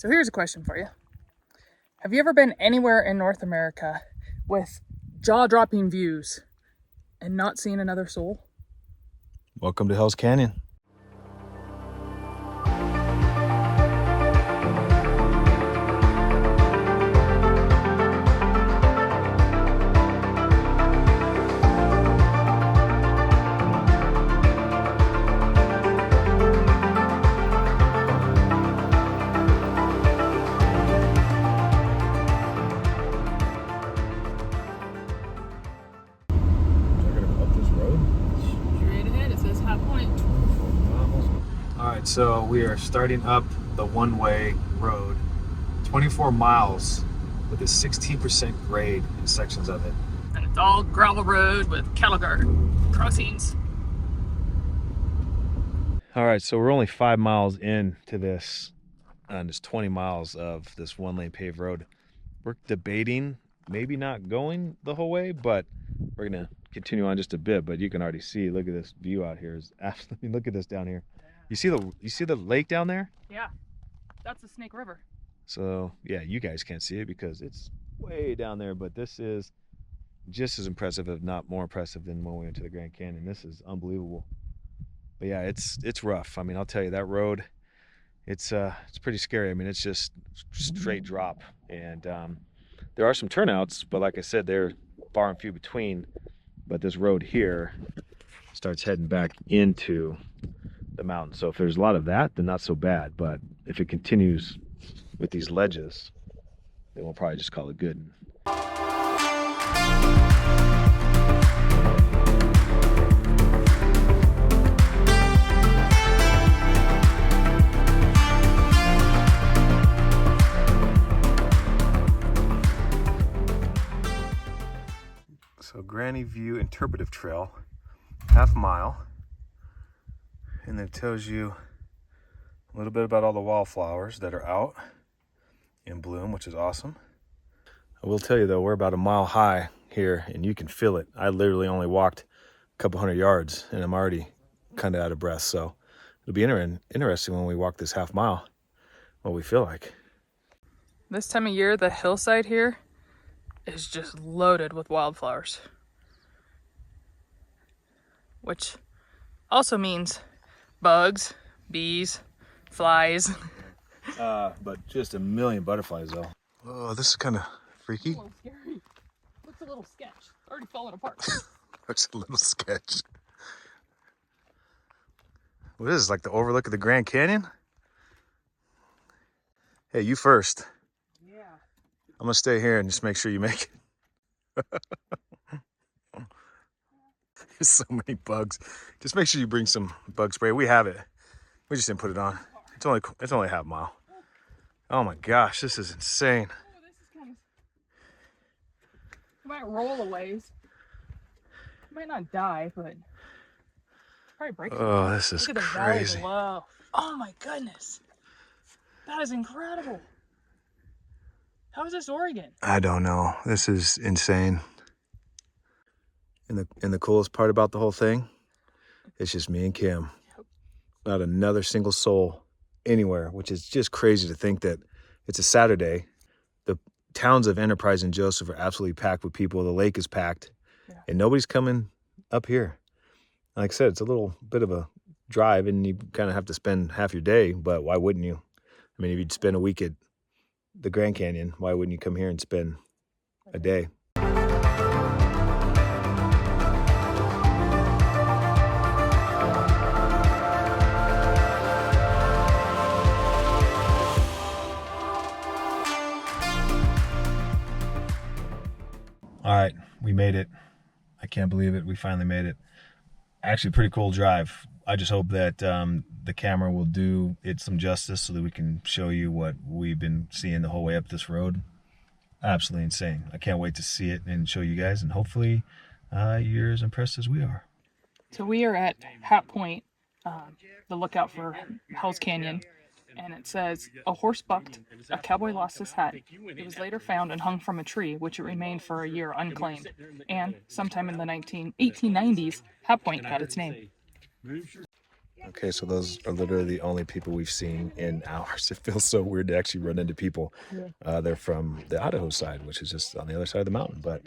So here's a question for you. Have you ever been anywhere in North America with jaw-dropping views and not seen another soul? Welcome to Hell's Canyon. So we are starting up the one-way road, 24 miles with a 16% grade in sections of it. And it's all gravel road with cattle guard crossings. All right, so we're only 5 miles into this, and it's 20 miles of this one-lane paved road. We're debating maybe not going the whole way, but we're gonna continue on just a bit. But you can already see, look at this view out here. Is absolutely, look at this down here. You see the lake down there? Yeah, that's the Snake River. So yeah, you guys can't see it because it's way down there, but this is just as impressive, if not more impressive, than when we went to the Grand Canyon. This is unbelievable. But yeah, it's rough. I mean, I'll tell you, that road, it's pretty scary. I mean, it's just straight drop, and there are some turnouts, but like I said, they're far and few between. But this road here starts heading back into the mountain. So if there's a lot of that, then not so bad. But if it continues with these ledges, then we'll probably just call it good. So Granny View Interpretive Trail, half mile. And then it tells you a little bit about all the wildflowers that are out in bloom, which is awesome. I will tell you though, we're about a mile high here and you can feel it. I literally only walked a couple hundred yards and I'm already kind of out of breath. So it'll be interesting when we walk this half mile, what we feel like. This time of year, the hillside here is just loaded with wildflowers. Which also means bugs, bees, flies. But just a million butterflies though. Oh, this is kind of freaky. A little scary. Looks a little sketch. Already falling apart. Looks a little sketch. What is this, like the overlook of the Grand Canyon? Hey, you first. Yeah. I'm gonna stay here and just make sure you make it. There's so many bugs. Just make sure you bring some bug spray. We have it. We just didn't put it on. It's only half mile. Oh my gosh, this is insane. Oh, this is kind of... You might roll a ways. You might not die, but probably break. Oh, this is Look at the crazy. valley below. Oh my goodness. That is incredible. How is this Oregon? I don't know. This is insane. And the coolest part about the whole thing, it's just me and Kim. Not another single soul anywhere, which is just crazy to think that it's a Saturday. The towns of Enterprise and Joseph are absolutely packed with people. The lake is packed, and nobody's coming up here. Like I said, it's a little bit of a drive, and you kind of have to spend half your day, but why wouldn't you? I mean, if you'd spend a week at the Grand Canyon, why wouldn't you come here and spend a day? All right, we made it. I can't believe it. We finally made it. Actually, pretty cool drive. I just hope that the camera will do it some justice so that we can show you what we've been seeing the whole way up this road. Absolutely insane. I can't wait to see it and show you guys, and hopefully you're as impressed as we are. So we are at Hat Point, the lookout for Hell's Canyon. And it says, a horse bucked, a cowboy lost his hat. It was later found and hung from a tree, which it remained for a year unclaimed. And sometime in the 1890s, Hat Point got its name. Okay, so those are literally the only people we've seen in hours. It feels so weird to actually run into people. They're from the Idaho side, which is just on the other side of the mountain. But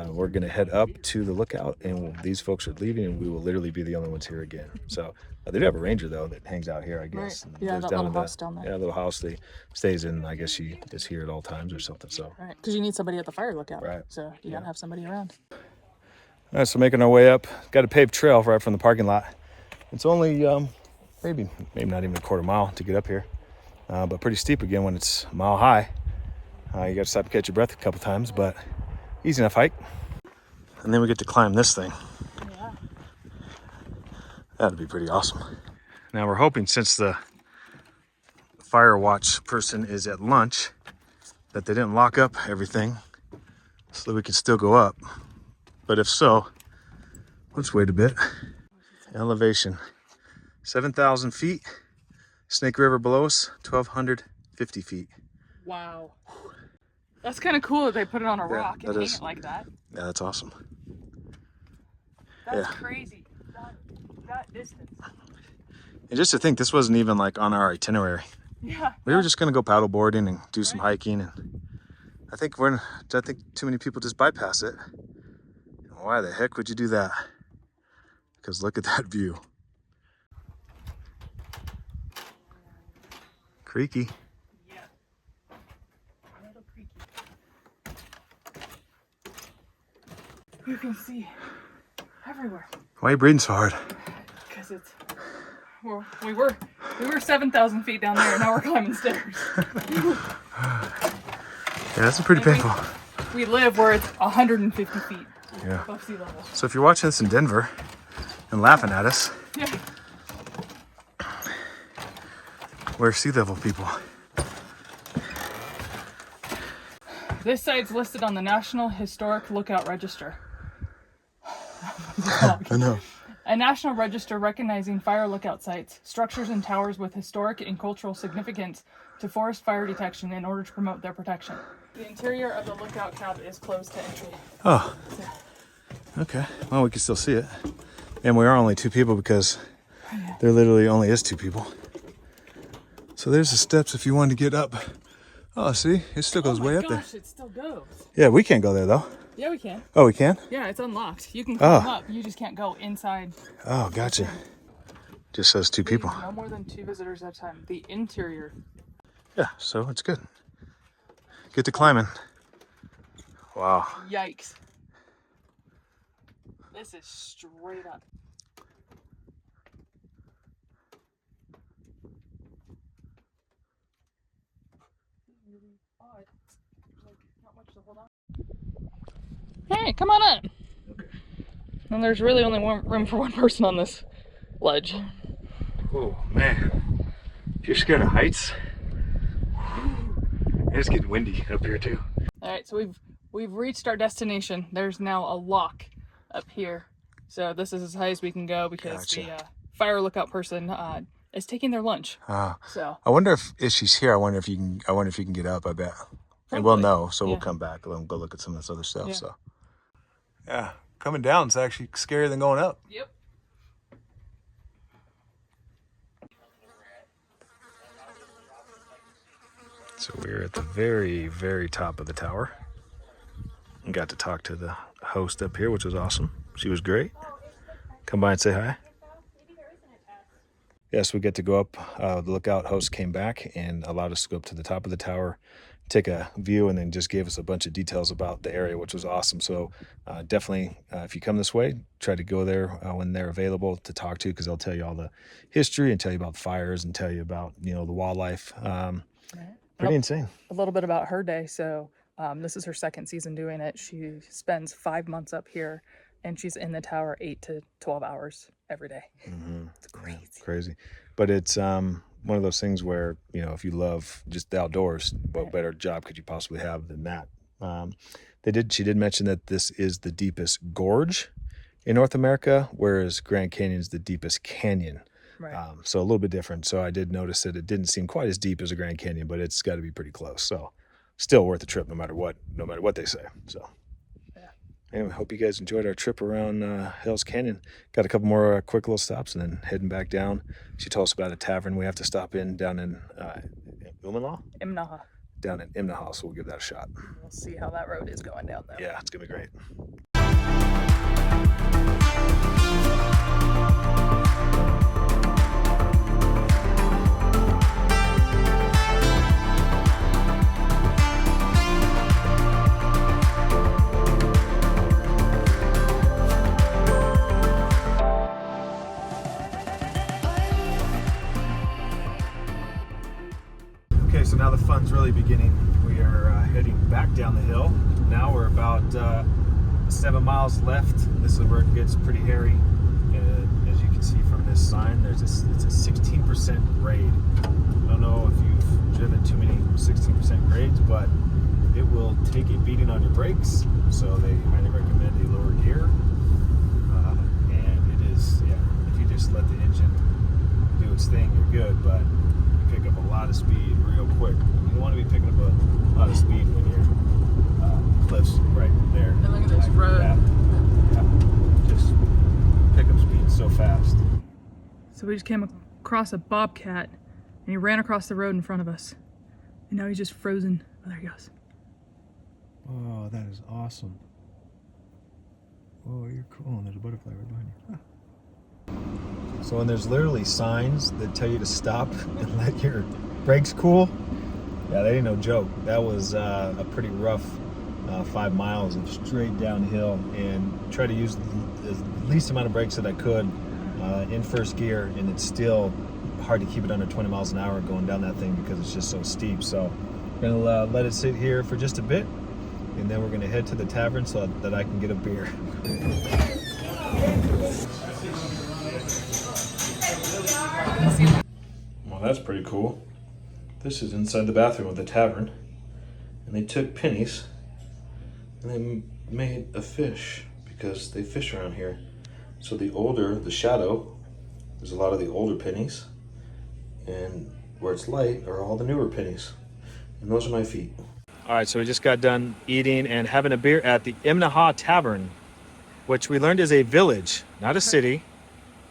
we're going to head up to the lookout, and these folks are leaving, and we will literally be the only ones here again. So they do have a ranger, though, that hangs out here, I guess. Right. Yeah, that little house down there. Yeah, little house they stays in. I guess she is here at all times or something. So Right, because you need somebody at the fire lookout. Right. So you got to have somebody around. All right, so making our way up. Got a paved trail right from the parking lot. It's only maybe not even a quarter mile to get up here, but pretty steep again when it's a mile high. You got to stop to catch your breath a couple times, but easy enough hike. And then we get to climb this thing. Yeah. That'd be pretty awesome. Now we're hoping, since the fire watch person is at lunch, that they didn't lock up everything so that we can still go up. But if so, let's wait a bit. Elevation, 7,000 feet. Snake River below us, 1,250 feet. Wow. That's kind of cool that they put it on a rock and hang is. it like that. Yeah, that's awesome. That's crazy. That distance. And just to think, this wasn't even like on our itinerary. Yeah. We were just gonna go paddle boarding and do some hiking, and I think too many people just bypass it. Why the heck would you do that? Because look at that view. Creaky. Yeah. A little creaky. You can see everywhere. Why are you breathing so hard? Because it's we were 7,000 feet down there, and now we're climbing stairs. Yeah, that's pretty painful. We live where it's 150 feet Yeah. above sea level. So if you're watching this in Denver and laughing at us, Yeah. we're sea level people. This site's listed on the National Historic Lookout Register. I know. A national register recognizing fire lookout sites, structures, and towers with historic and cultural significance to forest fire detection in order to promote their protection. The interior of the lookout cab is closed to entry. Oh. Okay. Well, we can still see it. And we are only two people because there literally only is two people. So there's the steps if you wanted to get up. Oh, see? It still goes way up there. It still goes. Yeah, we can't go there though. Yeah, we can. Oh, we can? Yeah, it's unlocked. You can climb up. You just can't go inside. Oh, gotcha. Just says two people. No more than 2 visitors at a time. The interior. Yeah, so it's good. Get to climbing. Wow. Yikes. This is straight up. Hey, come on up. And there's really only room for one person on this ledge. Oh man, if you're scared of heights, it's getting windy up here too. All right, so we've reached our destination. There's now a lock up here, so this is as high as we can go because the fire lookout person is taking their lunch. So I wonder if she's here. I wonder if you can get up. I bet. And we'll know, so we'll come back and go look at some of this other stuff. Yeah. So yeah, coming down is actually scarier than going up. Yep. So we're at the very, very top of the tower. And got to talk to the host up here, which was awesome. She was great. Come by and say hi. Yes, we get to go up. The lookout host came back and allowed us to go up to the top of the tower, take a view, and then just gave us a bunch of details about the area, which was awesome. So definitely, if you come this way, try to go there when they're available to talk to, because they'll tell you all the history and tell you about the fires and tell you about, the wildlife. Pretty insane. A little bit about her day. So this is her second season doing it. She spends 5 months up here, and she's in the tower 8 to 12 hours every day. Mm-hmm. It's crazy. Yeah, crazy. But it's one of those things where, if you love just the outdoors, what better job could you possibly have than that? She did mention that this is the deepest gorge in North America, whereas Grand Canyon is the deepest canyon. Right. So a little bit different. So I did notice that it didn't seem quite as deep as a Grand Canyon, but it's got to be pretty close. So still worth the trip, no matter what they say. So Anyway, hope you guys enjoyed our trip around Hell's Canyon. Got a couple more quick little stops and then heading back down. She told us about a tavern we have to stop in down in Imnaha. Down in Imnaha, so we'll give that a shot. We'll see how that road is going down there. Yeah, it's gonna be great. Okay, so now the fun's really beginning. We are heading back down the hill. Now we're about 7 miles left. This is where it gets pretty hairy. And as you can see from this sign, it's a 16% grade. I don't know if you've driven too many 16% grades, but it will take a beating on your brakes. So they highly recommend a lower gear. And it is, yeah, if you just let the engine do its thing, you're good. But pick up a lot of speed real quick. You don't want to be picking up a lot of speed when you're cliffs right there. And look at this road. Yeah. Just pick up speed so fast. So we just came across a bobcat and he ran across the road in front of us. And now he's just frozen. Oh, there he goes. Oh, that is awesome. Oh, you're cool. And there's a butterfly right behind you. Huh. So when there's literally signs that tell you to stop and let your brakes cool, yeah, that ain't no joke. That was a pretty rough 5 miles of straight downhill, and try to use the least amount of brakes that I could in first gear, and it's still hard to keep it under 20 miles an hour going down that thing because it's just so steep. So we're gonna let it sit here for just a bit, and then we're gonna head to the tavern so that I can get a beer. Well, that's pretty cool. This is inside the bathroom of the tavern, and they took pennies and they made a fish because they fish around here. So the shadow, there's a lot of the older pennies, and where it's light are all the newer pennies, and those are my feet. All right, so we just got done eating and having a beer at the Imnaha Tavern, which we learned is a village, not a city.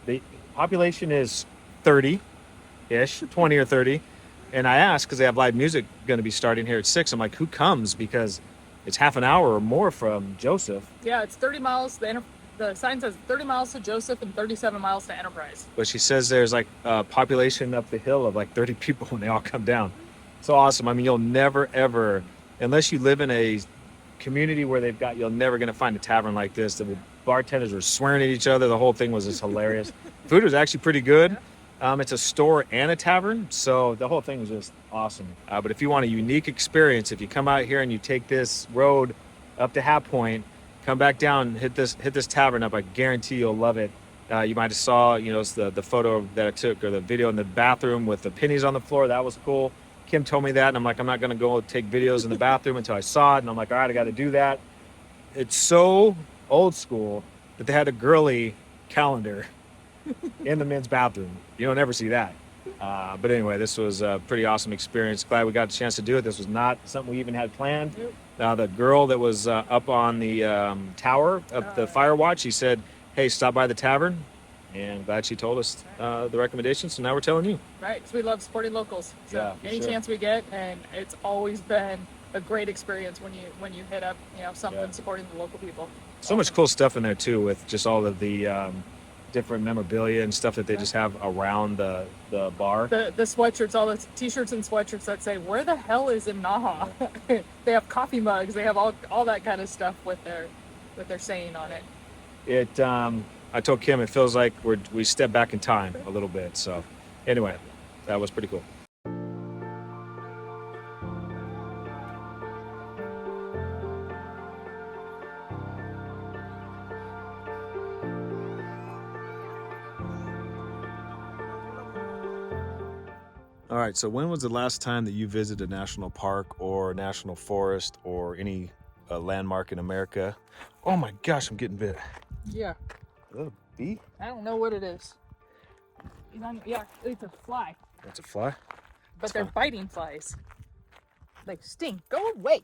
The population is 30-ish, 20 or 30. And I asked, because they have live music going to be starting here at 6. I'm like, who comes? Because it's half an hour or more from Joseph. Yeah, it's 30 miles. The sign says 30 miles to Joseph and 37 miles to Enterprise. But she says there's like a population up the hill of like 30 people when they all come down. So awesome. I mean, you'll never, ever, unless you live in a community where you're never going to find a tavern like this. The bartenders were swearing at each other. The whole thing was just hilarious. Food was actually pretty good. It's a store and a tavern, so the whole thing was just awesome. But if you want a unique experience, if you come out here and you take this road up to Hat Point, come back down, hit this tavern up, I guarantee you'll love it. You might have saw, it's the photo that I took, or the video in the bathroom with the pennies on the floor. That was cool. Kim told me that, and I'm like, I'm not going to go take videos in the bathroom until I saw it. And I'm like, all right, I got to do that. It's so old school that they had a girly calendar in the men's bathroom. You don't ever see that. But anyway, this was a pretty awesome experience. Glad we got a chance to do it. This was not something we even had planned. The girl that was up on the tower of the fire watch, she said, hey, stop by the tavern. And glad she told us the recommendations. So now we're telling you. Right, because we love supporting locals. So yeah, any chance we get, and it's always been a great experience when you hit up something supporting the local people. So much cool stuff in there too, with just all of the different memorabilia and stuff that they just have around the bar. The sweatshirts, all the t-shirts and sweatshirts that say, where the hell is Imnaha? They have coffee mugs, they have all that kind of stuff with their saying on it. I told Kim it feels like we step back in time a little bit. So anyway, that was pretty cool. All right, so when was the last time that you visited a national park or national forest or any landmark in America? Oh my gosh, I'm getting bit. Yeah. Is that a bee? I don't know what it is. Yeah, it's a fly. That's a fly? But they're biting flies. They sting. Go away.